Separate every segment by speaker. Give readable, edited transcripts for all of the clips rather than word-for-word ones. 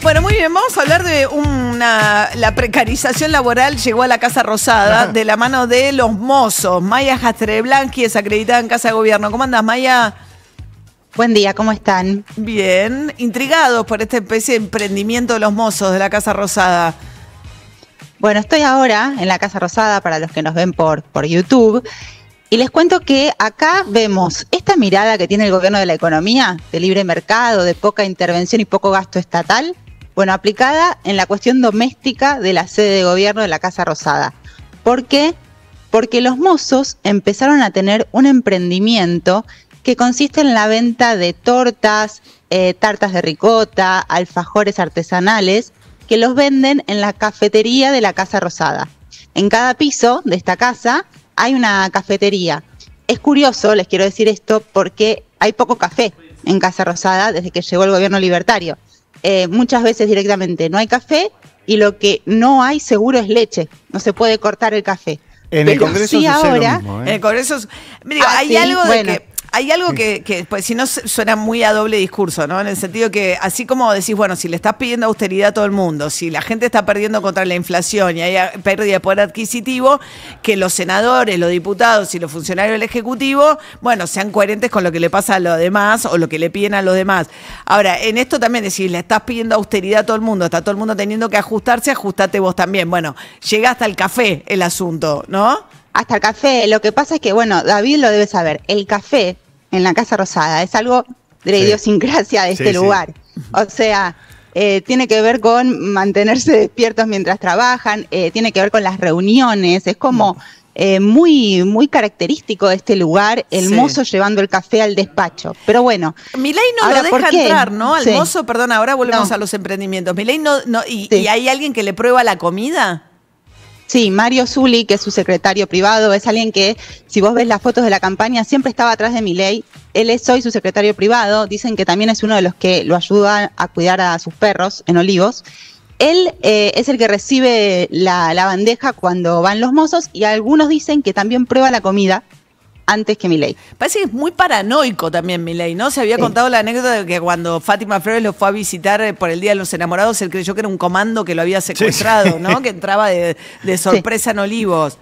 Speaker 1: Bueno, muy bien, vamos a hablar de la precarización laboral llegó a la Casa Rosada de la mano de los mozos. Maya Jastreblanqui es acreditada en Casa de Gobierno. ¿Cómo andás, Maya?
Speaker 2: Buen día, ¿cómo están?
Speaker 1: Bien, intrigados por esta especie de emprendimiento de los mozos de la Casa Rosada.
Speaker 2: Bueno, estoy ahora en la Casa Rosada para los que nos ven por YouTube y les cuento que acá vemos esta mirada que tiene el gobierno de la economía, de libre mercado, de poca intervención y poco gasto estatal, bueno, aplicada en la cuestión doméstica de la sede de gobierno de la Casa Rosada. ¿Por qué? Porque los mozos empezaron a tener un emprendimiento que consiste en la venta de tortas, tartas de ricota, alfajores artesanales, que los venden en la cafetería de la Casa Rosada. En cada piso de esta casa hay una cafetería. Es curioso, les quiero decir esto, porque hay poco café en Casa Rosada desde que llegó el gobierno libertario. Muchas veces directamente no hay café y lo que no hay seguro es leche. No se puede cortar el café.
Speaker 3: En el Congreso
Speaker 2: sí ahora,
Speaker 3: lo mismo,
Speaker 1: En el Congreso, digo, hay
Speaker 2: sí,
Speaker 1: algo de
Speaker 2: bueno.
Speaker 1: Hay algo que pues, si no suena muy a doble discurso, ¿no? En el sentido que, así como decís, bueno, si le estás pidiendo austeridad a todo el mundo, si la gente está perdiendo contra la inflación y hay pérdida de poder adquisitivo, que los senadores, los diputados y los funcionarios del Ejecutivo, bueno, sean coherentes con lo que le pasa a los demás o lo que le piden a los demás. Ahora, en esto también, si le estás pidiendo austeridad a todo el mundo, está todo el mundo teniendo que ajustarse, ajustate vos también. Bueno, llega hasta el café el asunto, ¿no?
Speaker 2: Hasta el café. Lo que pasa es que, bueno, David lo debe saber, el café en la Casa Rosada es algo de la idiosincrasia de este lugar. O sea, tiene que ver con mantenerse despiertos mientras trabajan, tiene que ver con las reuniones, es como muy característico de este lugar, el mozo llevando el café al despacho. Pero bueno.
Speaker 1: Milei no
Speaker 2: ahora,
Speaker 1: lo deja entrar, ¿no? Al mozo, perdón, ahora volvemos a los emprendimientos. Milei ¿y hay alguien que le prueba la comida?
Speaker 2: Sí, Mario Zulli, que es su secretario privado, es alguien que, si vos ves las fotos de la campaña, siempre estaba atrás de Milei. Él es hoy su secretario privado, dicen que también es uno de los que lo ayuda a cuidar a sus perros en Olivos. Él es el que recibe la bandeja cuando van los mozos y algunos dicen que también prueba la comida antes que Milei.
Speaker 1: Parece que es muy paranoico también Milei, ¿no? Se había contado la anécdota de que cuando Fátima Flores lo fue a visitar por el Día de los Enamorados, él creyó que era un comando que lo había secuestrado, ¿no? Que entraba de sorpresa en Olivos.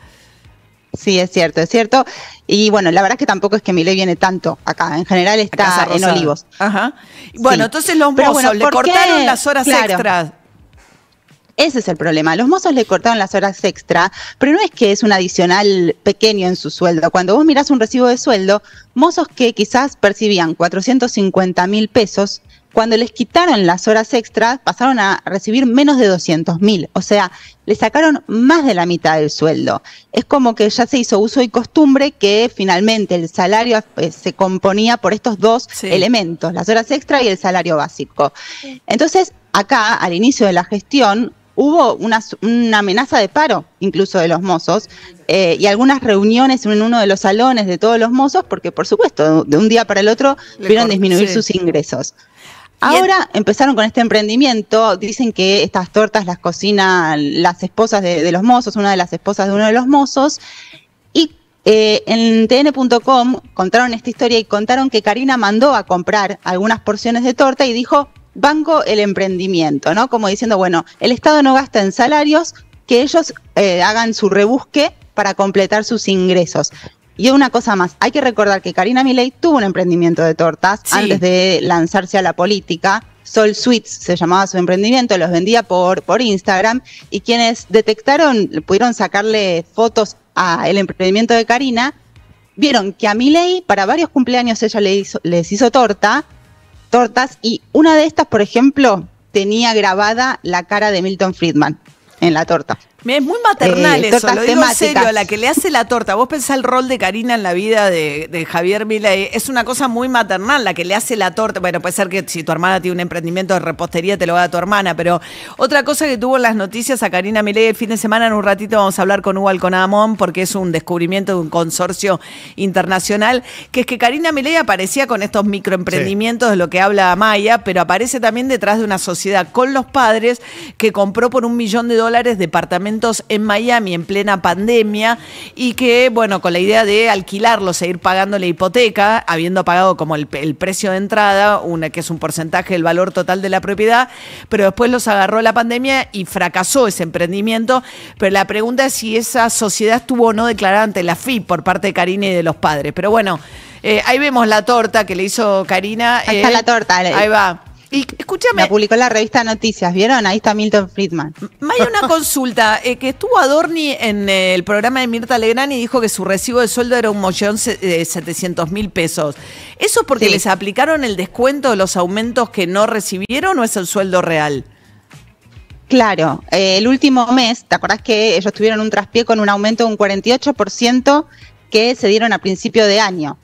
Speaker 2: Sí, es cierto, es cierto. Y bueno, la verdad es que tampoco es que Milei viene tanto acá. En general está en Olivos.
Speaker 1: Ajá. Bueno, entonces los mozos le cortaron las horas extras.
Speaker 2: Ese es el problema. Los mozos le cortaron las horas extra, pero no es que es un adicional pequeño en su sueldo. Cuando vos mirás un recibo de sueldo, mozos que quizás percibían 450.000 pesos, cuando les quitaron las horas extras, pasaron a recibir menos de 200.000. O sea, le sacaron más de la mitad del sueldo. Es como que ya se hizo uso y costumbre que finalmente el salario se componía por estos dos elementos, las horas extra y el salario básico. Entonces, acá, al inicio de la gestión, hubo una amenaza de paro, incluso de los mozos, y algunas reuniones en uno de los salones de todos los mozos, porque por supuesto, de un día para el otro, vieron disminuir sus ingresos. Ahora empezaron con este emprendimiento, dicen que estas tortas las cocinan las esposas de los mozos, una de las esposas de uno de los mozos, y en tn.com contaron esta historia y contaron que Karina mandó a comprar algunas porciones de torta y dijo: banco el emprendimiento, ¿no? Como diciendo, bueno, el Estado no gasta en salarios, que ellos hagan su rebusque para completar sus ingresos. Y una cosa más, hay que recordar que Karina Milei tuvo un emprendimiento de tortas antes de lanzarse a la política. Sol Sweets se llamaba su emprendimiento, los vendía por Instagram, y quienes detectaron, pudieron sacarle fotos al emprendimiento de Karina, vieron que a Milei para varios cumpleaños ella les hizo tortas, y una de estas, por ejemplo, tenía grabada la cara de Milton Friedman en la torta.
Speaker 1: Es muy maternal eso, lo digo
Speaker 2: temáticas.
Speaker 1: en serio, la que le hace la torta. Vos pensás el rol de Karina en la vida de Javier Milei, es una cosa muy maternal, la que le hace la torta. Bueno, puede ser que si tu hermana tiene un emprendimiento de repostería te lo va a tu hermana, pero otra cosa que tuvo en las noticias a Karina Milei el fin de semana, en un ratito vamos a hablar con Hugo Alconadamón, porque es un descubrimiento de un consorcio internacional, que es que Karina Milei aparecía con estos microemprendimientos de lo que habla Maya, pero aparece también detrás de una sociedad con los padres que compró por $1 millón departamentos departamentos en Miami en plena pandemia y que, bueno, con la idea de alquilarlos e ir pagando la hipoteca, habiendo pagado como el precio de entrada, que es un porcentaje del valor total de la propiedad, pero después los agarró la pandemia y fracasó ese emprendimiento. Pero la pregunta es si esa sociedad estuvo o no declarada ante la FIP por parte de Karina y de los padres. Pero bueno, ahí vemos la torta que le hizo Karina.
Speaker 2: Ahí está la torta.
Speaker 1: Ahí va. Y escúchame.
Speaker 2: La publicó la revista Noticias, ¿vieron? Ahí está Milton Friedman.
Speaker 1: Hay una consulta, que estuvo Adorni en el programa de Mirta Legrand y dijo que su recibo de sueldo era 1.700.000 pesos. ¿Eso es porque les aplicaron el descuento de los aumentos que no recibieron o es el sueldo real?
Speaker 2: Claro, el último mes, ¿te acordás que ellos tuvieron un traspié con un aumento de un 48% que se dieron a principio de año?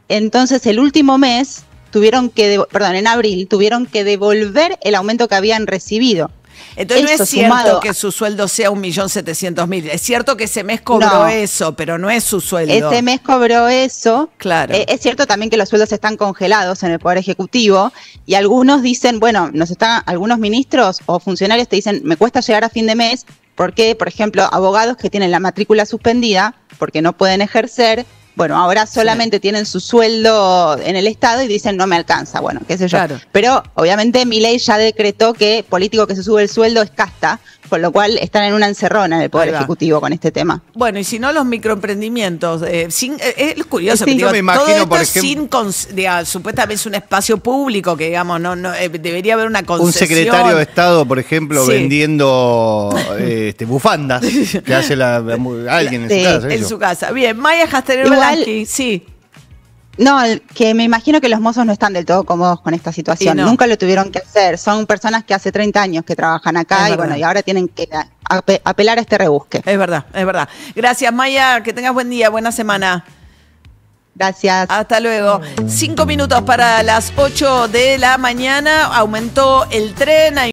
Speaker 2: Entonces, el último mes en abril, tuvieron que devolver el aumento que habían recibido.
Speaker 1: Entonces no es cierto que su sueldo sea 1.700.000. Es cierto que ese mes cobró eso, pero no es su sueldo.
Speaker 2: Ese mes cobró eso.
Speaker 1: Claro.
Speaker 2: Es cierto también que los sueldos están congelados en el Poder Ejecutivo y algunos dicen, bueno, algunos ministros o funcionarios te dicen, me cuesta llegar a fin de mes porque, por ejemplo, abogados que tienen la matrícula suspendida porque no pueden ejercer, bueno, ahora solamente tienen su sueldo en el Estado y dicen no me alcanza, bueno, qué sé yo. Claro. Pero obviamente Milei ya decretó que político que se sube el sueldo es casta, con lo cual están en una encerrona en el Poder Ejecutivo con este tema.
Speaker 1: Bueno, y si no los microemprendimientos, es curioso,
Speaker 3: que digo, yo me imagino,
Speaker 1: todo esto supuestamente es un espacio público que digamos, no debería haber una concesión.
Speaker 3: Un secretario de Estado, por ejemplo, vendiendo bufandas que hace alguien en su casa.
Speaker 1: En su casa. Bien, Maya Jasterer, sí.
Speaker 2: No, que me imagino que los mozos no están del todo cómodos con esta situación. No. Nunca lo tuvieron que hacer. Son personas que hace 30 años que trabajan acá y ahora tienen que apelar a este rebusque.
Speaker 1: Es verdad, es verdad. Gracias, Maya. Que tengas buen día, buena semana.
Speaker 2: Gracias.
Speaker 1: Hasta luego. 5 minutos para las 8 de la mañana. Aumentó el tren.